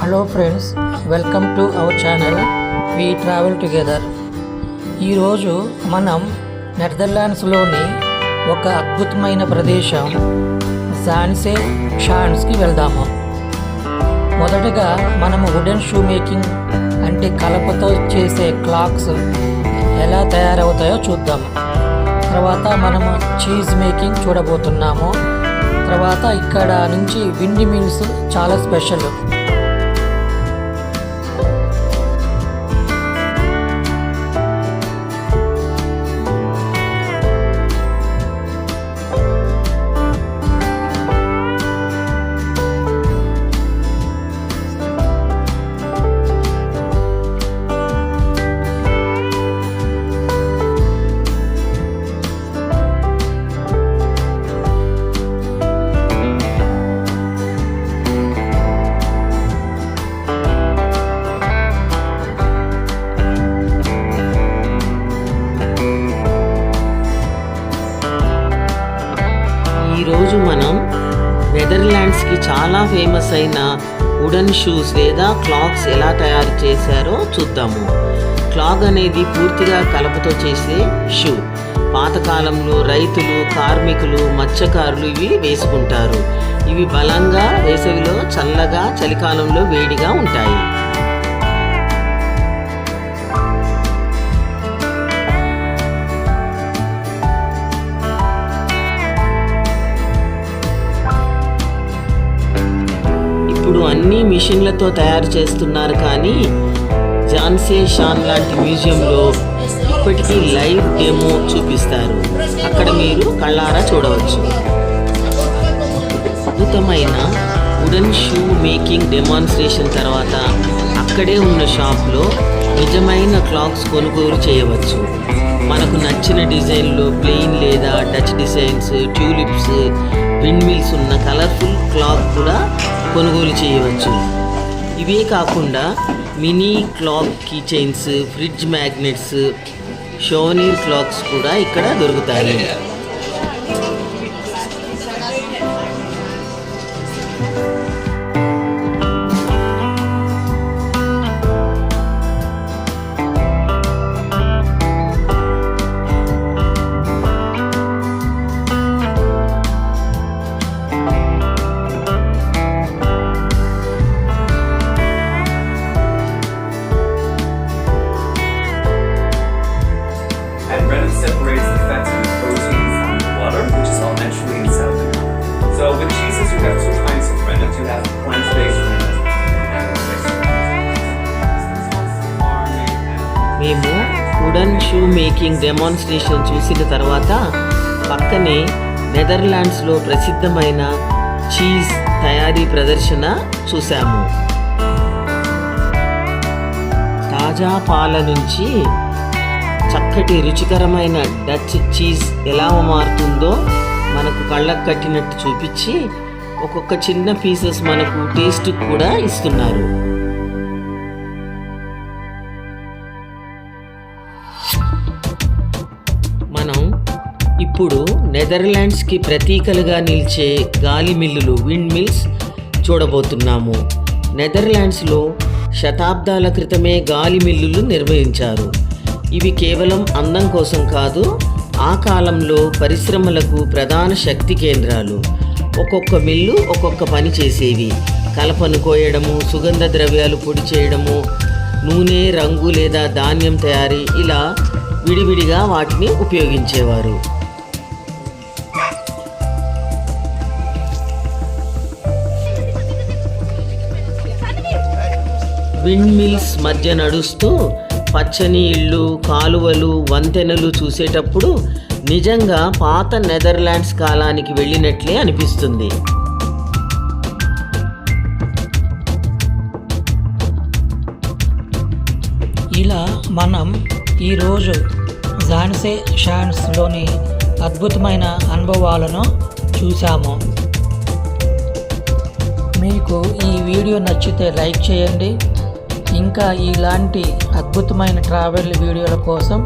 Hello friends, welcome to our channel we travel together. ఈరోజు మనం నెదర్లాండ్స్లోని ఒక అద్భుతమైన ప్రదేశం జాన్సే షాన్స్కి వెళ్దాము. మొదటగా మనము వుడెన్ షూ మేకింగ్ అంటే కలపతో చేసే క్లాక్స్ ఎలా తయారవుతాయో చూద్దాం. తర్వాత మనము చీజ్ మేకింగ్ చూడబోతున్నాము. తర్వాత ఇక్కడ నుంచి విండ్ మిల్స్ చాలా స్పెషల్. ఈరోజు మనం నెదర్లాండ్స్కి చాలా ఫేమస్ అయిన వుడెన్ షూస్ లేదా క్లాక్స్ ఎలా తయారు చేశారో చూద్దాము. క్లాక్ అనేది పూర్తిగా కలపతో చేసే షూ. పాతకాలంలో రైతులు, కార్మికులు, మత్స్యకారులు ఇవి వేసుకుంటారు. ఇవి బలంగా, వేసవిలో చల్లగా, చలికాలంలో వేడిగా ఉంటాయి. ఇప్పుడు అన్ని మిషన్లతో తయారు చేస్తున్నారు, కానీ జాన్సే షాన్ లాంటి మ్యూజియంలో ఇప్పటికీ లైవ్ డెమో చూపిస్తారు. అక్కడ మీరు కళ్ళారా చూడవచ్చు. అద్భుతమైన వుడెన్ షూ మేకింగ్ డెమాన్స్ట్రేషన్ తర్వాత అక్కడే ఉన్న షాప్లో నిజమైన క్లాక్స్ కొనుగోలు చేయవచ్చు. మనకు నచ్చిన డిజైన్లో ప్లెయిన్ లేదా touch designs, tulips, wind mills ఉన్న కలర్ఫుల్ క్లాక్ కూడా కొనుగోలు చేయవచ్చు. ఇవే కాకుండా mini clock key chains, fridge magnets, souvenir clocks కూడా ఇక్కడ దొరుకుతాయి. Separates the fat and the protein from the butter, which is all naturally inside the milk. So with cheeses, you have two kinds of rennet. You have plant-based rennet and plant-based rennet. మేము wooden shoe making demonstration చూసిన తర్వాత పక్కనే నెదర్లాండ్స్లో ప్రసిద్ధమైన cheese తయారీ ప్రదర్శన చూసాము. తాజా పాల నుంచి చక్కటి రుచికరమైన డచ్ చీజ్ ఎలా మారుతుందో మనకు కళ్ళకు కట్టినట్టు చూపించి ఒక్కొక్క చిన్న పీసెస్ మనకు టేస్ట్ కూడా ఇస్తున్నారు. మనం ఇప్పుడు నెదర్లాండ్స్కి ప్రతీకలుగా నిలిచే గాలి మిల్లులు, విండ్ మిల్స్ చూడబోతున్నాము. నెదర్లాండ్స్లో శతాబ్దాల క్రితమే గాలి మిల్లులు నిర్వహించారు. ఇవి కేవలం అందం కోసం కాదు, ఆ కాలంలో పరిశ్రమలకు ప్రధాన శక్తి కేంద్రాలు. ఒక్కొక్క మిల్లు ఒక్కొక్క పని చేసేవి. కలపను కోయడము, సుగంధ ద్రవ్యాలు పొడి చేయడము, నూనె, రంగు లేదా ధాన్యం తయారీ, ఇలా విడివిడిగా వాటిని ఉపయోగించేవారు. విండ్ మిల్స్ మధ్య నడుస్తూ పచ్చని ఇళ్ళు, కాలువలు, వంతెనలు చూసేటప్పుడు నిజంగా పాత నెదర్లాండ్స్ కాలానికి వెళ్ళినట్లే అనిపిస్తుంది. ఇలా మనం ఈరోజు జాన్సే షాన్స్లోని అద్భుతమైన అనుభవాలను చూసాము. మీకు ఈ వీడియో నచ్చితే లైక్ చేయండి. ఇంకా ఇలాంటి అద్భుతమైన ట్రావెల్ వీడియోల కోసం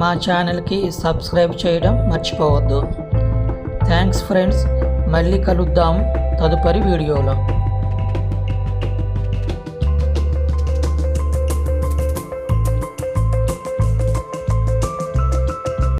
మా ఛానల్కి సబ్స్క్రైబ్ చేయడం మర్చిపోవద్దు. థ్యాంక్స్ ఫ్రెండ్స్, మళ్ళీ కలుద్దాం తదుపరి వీడియోలో.